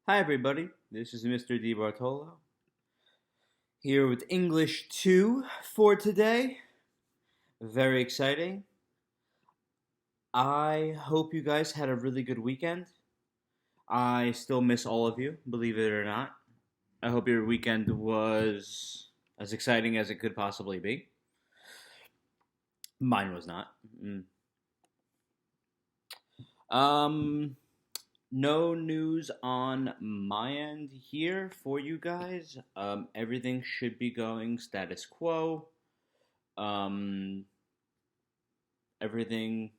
Hi, everybody. This is Mr. DiBartolo here with English 2 for today. Very exciting. I hope you guys had a really good weekend. I still miss all of you, believe it or not. I hope your weekend was as exciting as it could possibly be. Mine was not. Um, no news on my end here for you guys. Everything should be going status quo. Um, Everything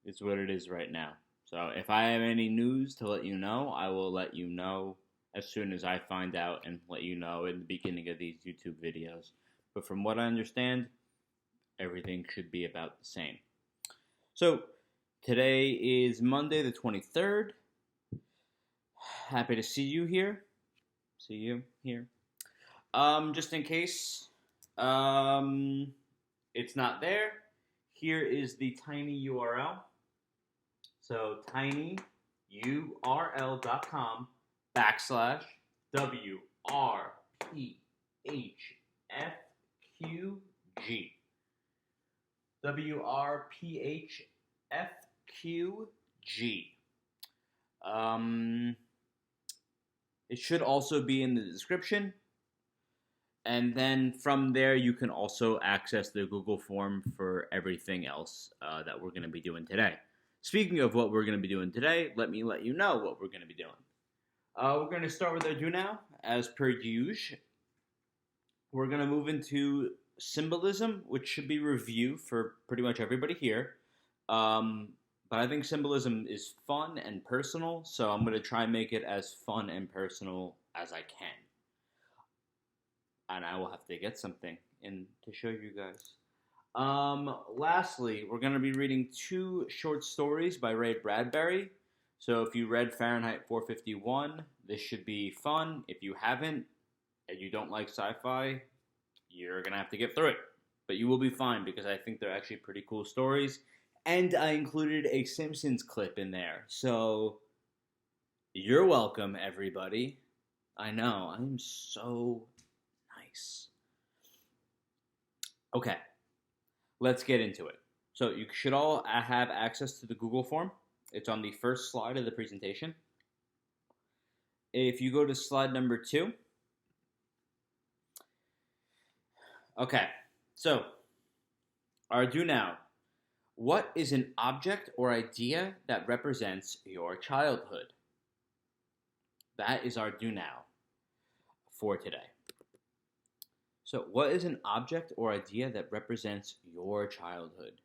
is what it is right now. So if I have any news to let you know, I will let you know as soon as I find out and let you know in the beginning of these YouTube videos. But from what I understand, everything should be about the same. So today is Monday the 23rd. Happy to see you here. See you here. Just in case it's not there, here is the tiny URL. So tinyurl.com/WRPHFQG. WRPHFQG. It should also be in the description. And then from there, you can also access the Google form for everything else that we're going to be doing today. Speaking of what we're going to be doing today, let me let you know what we're going to be doing. We're going to start with our do now, as per usual. We're going to move into symbolism, which should be review for pretty much everybody here. But I think symbolism is fun and personal, so I'm going to try and make it as fun and personal as I can. And I will have to get something in to show you guys. Lastly, we're going to be reading 2 short stories by Ray Bradbury. So if you read Fahrenheit 451, this should be fun. If you haven't, and you don't like sci-fi, you're going to have to get through it. But you will be fine because I think they're actually pretty cool stories. And I included a Simpsons clip in there. So you're welcome, everybody. I know, I'm so nice. Okay, let's get into it. So you should all have access to the Google form. It's on the first slide of the presentation. If you go to slide number 2. Okay, so our do now. What is an object or idea that represents your childhood? That is our do now for today. So, what is an object or idea that represents your childhood?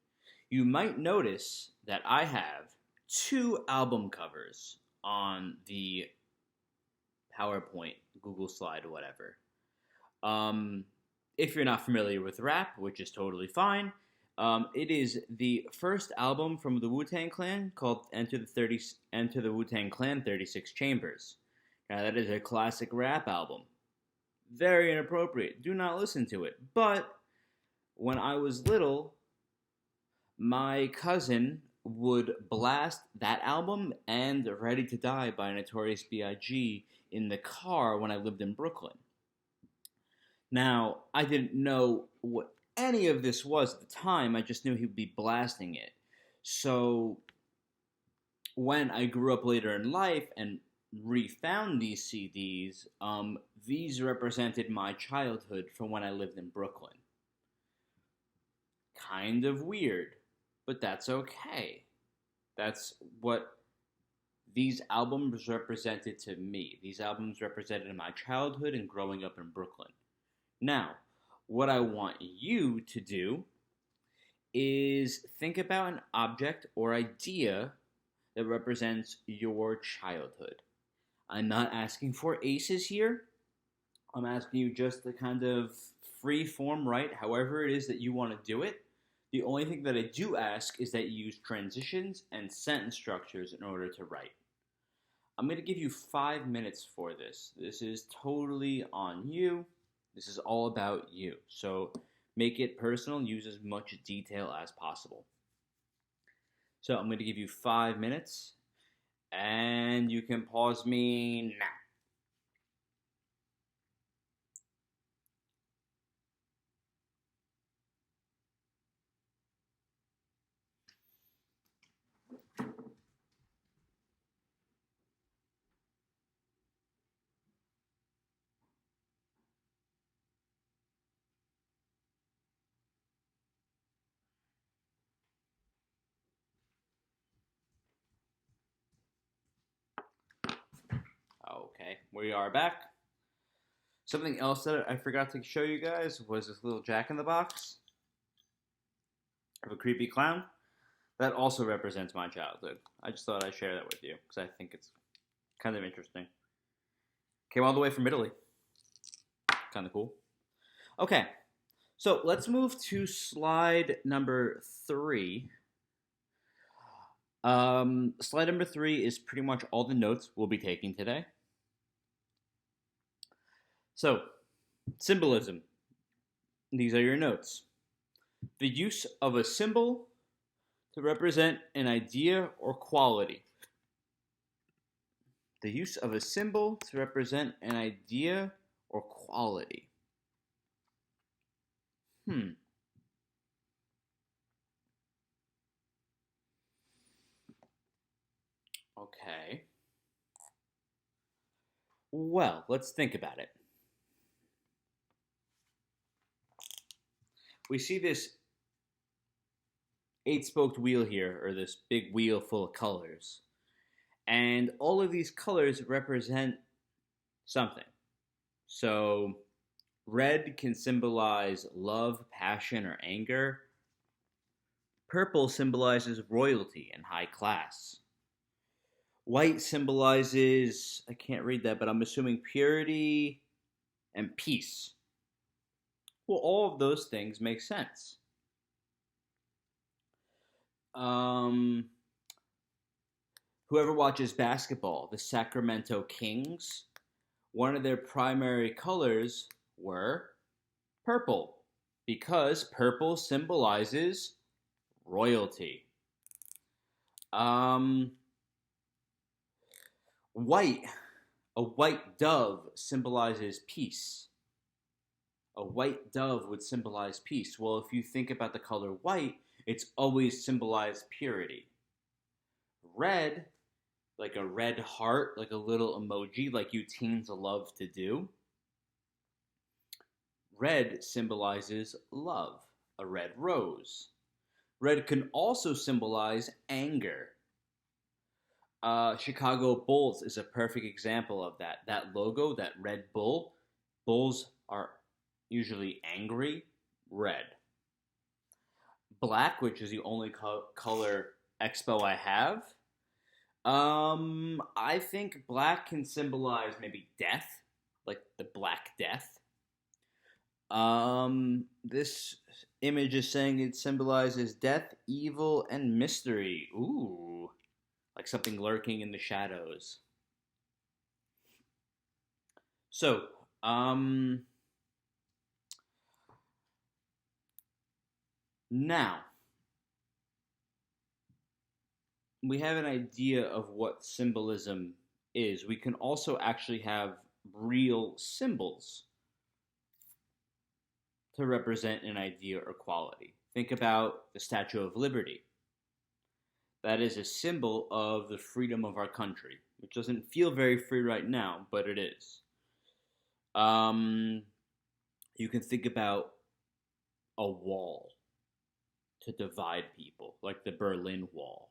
You might notice that I have 2 album covers on the PowerPoint, Google slide, whatever. If you're not familiar with rap, which is totally fine, it is the first album from the Wu-Tang Clan called Enter the Wu-Tang Clan 36 Chambers. Now, that is a classic rap album. Very inappropriate. Do not listen to it. But when I was little, my cousin would blast that album and Ready to Die by Notorious B.I.G. in the car when I lived in Brooklyn. Now, I didn't know what any of this was at the time. I just knew he would be blasting it. So when I grew up later in life and refound these CDs, these represented my childhood from when I lived in Brooklyn. Kind of weird, but that's okay. That's what these albums represented to me. These albums represented my childhood and growing up in Brooklyn. Now, what I want you to do is think about an object or idea that represents your childhood. I'm not asking for aces here. I'm asking you just to kind of free form write however it is that you want to do it. The only thing that I do ask is that you use transitions and sentence structures in order to write. I'm going to give you 5 minutes for this. This is totally on you. This is all about you. So make it personal and use as much detail as possible. So I'm going to give you 5 minutes. And you can pause me now. Okay, we are back. Something else that I forgot to show you guys was this little jack-in-the-box of a creepy clown. That also represents my childhood. I just thought I'd share that with you because I think it's kind of interesting. Came all the way from Italy. Kind of cool. Okay, so let's move to slide number 3. Slide number 3 is pretty much all the notes we'll be taking today. So, symbolism. These are your notes. The use of a symbol to represent an idea or quality. The use of a symbol to represent an idea or quality. Okay. Well, let's think about it. We see this 8-spoked wheel here, or this big wheel full of colors. And all of these colors represent something. So, red can symbolize love, passion, or anger. Purple symbolizes royalty and high class. White symbolizes, I can't read that, but I'm assuming purity and peace. Well, all of those things make sense. Whoever watches basketball, the Sacramento Kings, one of their primary colors were purple, because purple symbolizes royalty. White, a white dove symbolizes peace. A white dove would symbolize peace. Well, if you think about the color white, it's always symbolized purity. Red, like a red heart, like a little emoji, like you teens love to do. Red symbolizes love, a red rose. Red can also symbolize anger. Chicago Bulls is a perfect example of that. That logo, that red bull, bulls are usually angry, red. Black, which is the only color expo I have. I think black can symbolize maybe death, like the Black Death. This image is saying it symbolizes death, evil, and mystery. Ooh, like something lurking in the shadows. So, now we have an idea of what symbolism is. We can also actually have real symbols to represent an idea or quality. Think about the Statue of Liberty. That is a symbol of the freedom of our country, which doesn't feel very free right now, but it is. You can think about a wall to divide people, like the Berlin Wall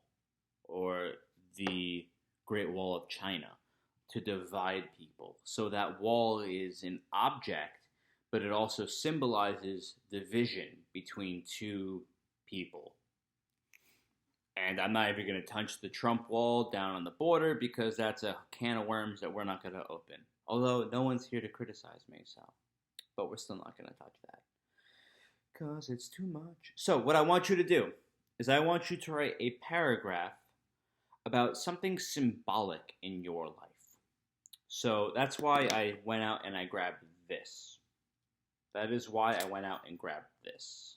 or the Great Wall of China, to divide people. So that wall is an object, but it also symbolizes division between two people. And I'm not even going to touch the Trump wall down on the border because that's a can of worms that we're not going to open. Although no one's here to criticize me, so. But we're still not going to touch that because it's too much. So what I want you to do is I want you to write a paragraph about something symbolic in your life. So that's why I went out and I grabbed this. That is why I went out and grabbed this.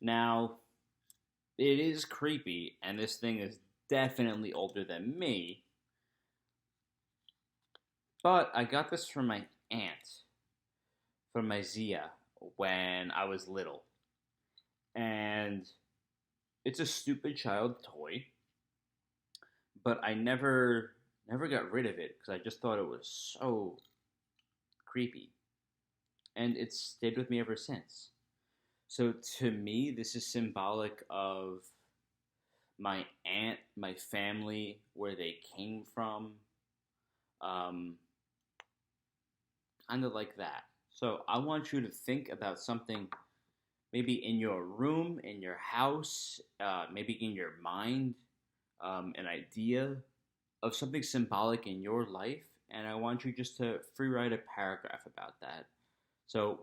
Now, it is creepy, and this thing is definitely older than me, But I got this from my aunt, from my Zia, when I was little. And it's a stupid child toy, but I never got rid of it because I just thought it was so creepy. And it's stayed with me ever since. So to me, this is symbolic of my aunt, my family, where they came from, um, kind of like that. So I want you to think about something maybe in your room, in your house, maybe in your mind, an idea of something symbolic in your life, and I want you just to free write a paragraph about that. So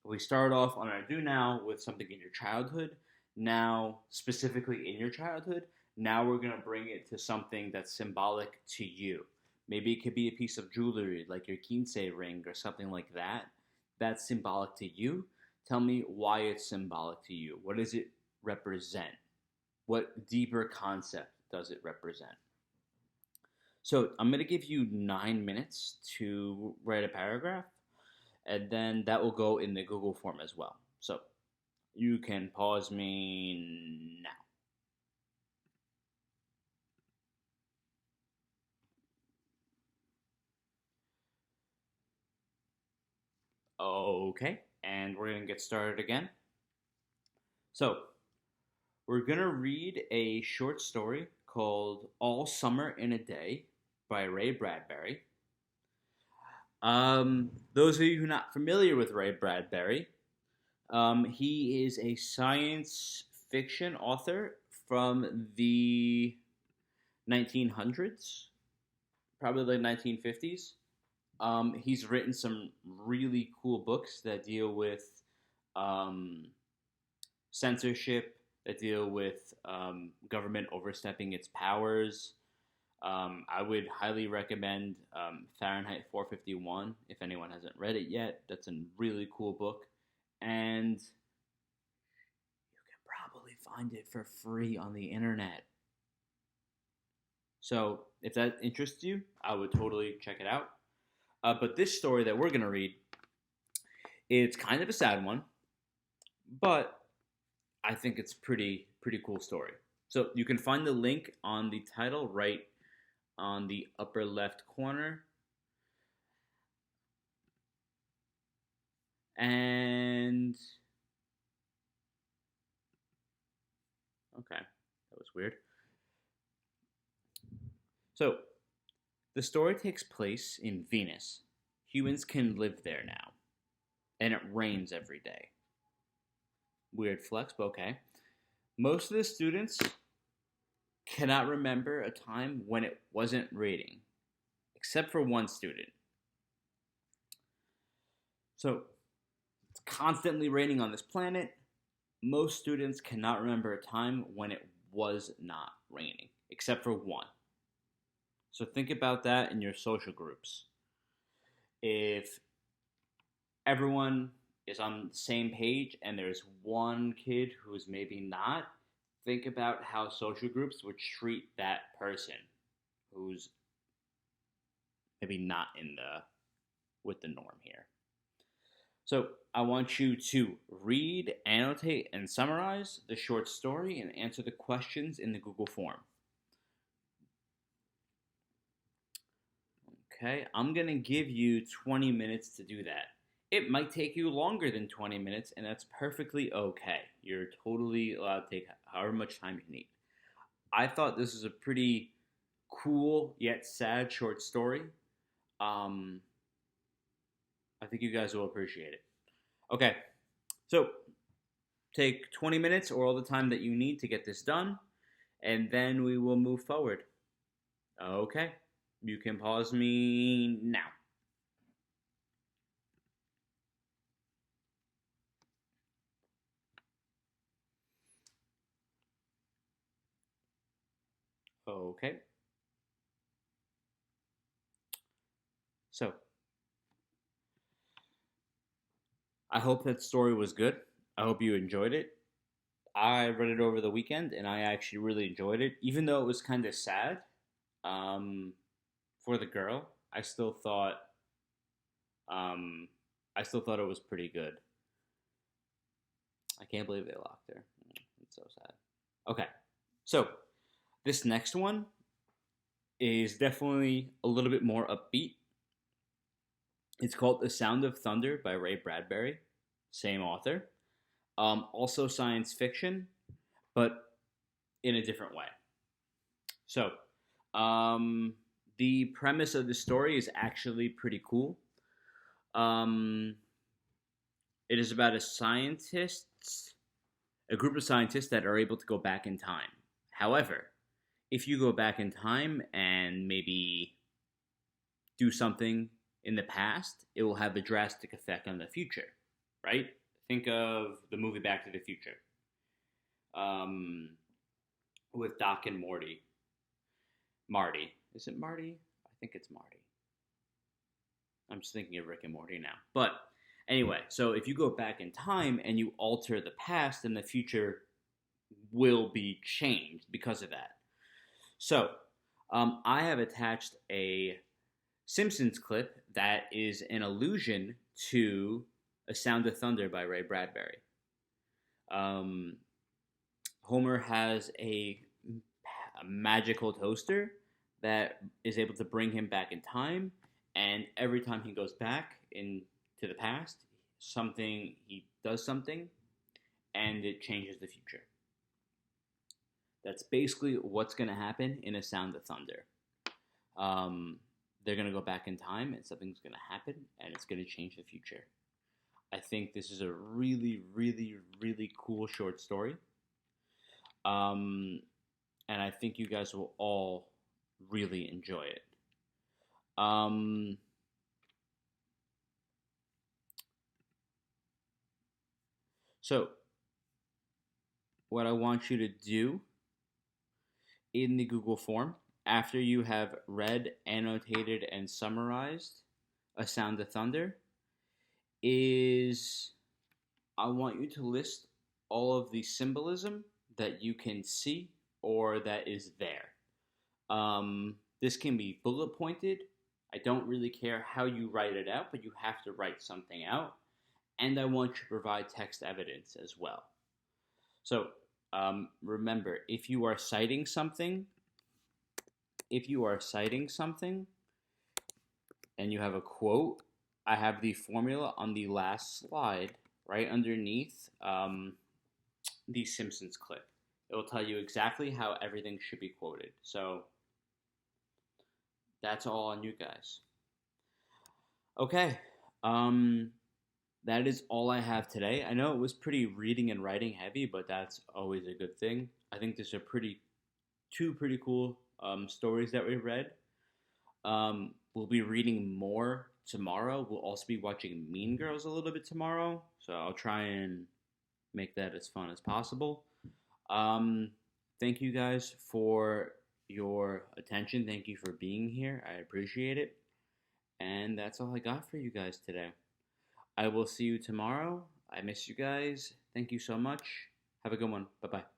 we start off on our do now with something in your childhood. Now, specifically in your childhood, now we're going to bring it to something that's symbolic to you. Maybe it could be a piece of jewelry like your quince ring or something like that. That's symbolic to you. Tell me why it's symbolic to you. What does it represent? What deeper concept does it represent? So I'm going to give you 9 minutes to write a paragraph, and then that will go in the Google form as well. So you can pause me now. Okay, and we're going to get started again. So we're going to read a short story called All Summer in a Day by Ray Bradbury. Those of you who are not familiar with Ray Bradbury, he is a science fiction author from the 1900s, probably the 1950s. He's written some really cool books that deal with um, censorship, that deal with government overstepping its powers. I would highly recommend Fahrenheit 451 if anyone hasn't read it yet. That's a really cool book. And you can probably find it for free on the internet. So if that interests you, I would totally check it out. But this story that we're going to read, it's kind of a sad one, but I think it's pretty cool story. So you can find the link on the title right on the upper left corner. And okay, that was weird. So the story takes place in Venus. Humans can live there now. And it rains every day. Weird flex, but okay. Most of the students cannot remember a time when it wasn't raining, except for one student. So it's constantly raining on this planet. Most students cannot remember a time when it was not raining, except for one. So think about that in your social groups. If everyone is on the same page and there's one kid who's maybe not, think about how social groups would treat that person who's maybe not with the norm here. So I want you to read, annotate, and summarize the short story and answer the questions in the Google form. Okay, I'm going to give you 20 minutes to do that. It might take you longer than 20 minutes, and that's perfectly okay. You're totally allowed to take however much time you need. I thought this was a pretty cool yet sad short story. I think you guys will appreciate it. Okay, so take 20 minutes or all the time that you need to get this done, and then we will move forward. Okay, you can pause me now. Okay. So, I hope that story was good. I hope you enjoyed it. I read it over the weekend and I actually really enjoyed it, even though it was kind of sad for the girl. I still thought it was pretty good. I can't believe they locked her. It's so sad. Okay, so this next one is definitely a little bit more upbeat. It's called The Sound of Thunder by Ray Bradbury, same author. Also science fiction, but in a different way. So, the premise of the story is actually pretty cool. It is about a group of scientists that are able to go back in time. However, if you go back in time and maybe do something in the past, it will have a drastic effect on the future, right? Think of the movie Back to the Future with Doc and Morty. Marty. Is it Marty? I think it's Marty. I'm just thinking of Rick and Morty now. But anyway, so if you go back in time and you alter the past, then the future will be changed because of that. So I have attached a Simpsons clip that is an allusion to A Sound of Thunder by Ray Bradbury. Homer has a magical toaster that is able to bring him back in time, and every time he goes back into the past, he does something, and it changes the future. That's basically what's going to happen in A Sound of Thunder. They're going to go back in time, and something's going to happen, and it's going to change the future. I think this is a really, really, really cool short story. And I think you guys will all really enjoy it. So, what I want you to do in the Google form, after you have read, annotated, and summarized A Sound of Thunder, is I want you to list all of the symbolism that you can see or that is there. This can be bullet pointed. I don't really care how you write it out, but you have to write something out. And I want you to provide text evidence as well. So remember, if you are citing something, and you have a quote, I have the formula on the last slide right underneath the Simpsons clip. It will tell you exactly how everything should be quoted. So that's all on you guys. Okay. That is all I have today. I know it was pretty reading and writing heavy, but that's always a good thing. I think these are two pretty cool stories that we read. We'll be reading more tomorrow. We'll also be watching Mean Girls a little bit tomorrow, so I'll try and make that as fun as possible. Thank you guys for your attention. Thank you for being here. I appreciate it. And that's all I got for you guys today. I will see you tomorrow. I miss you guys. Thank you so much. Have a good one. Bye-bye.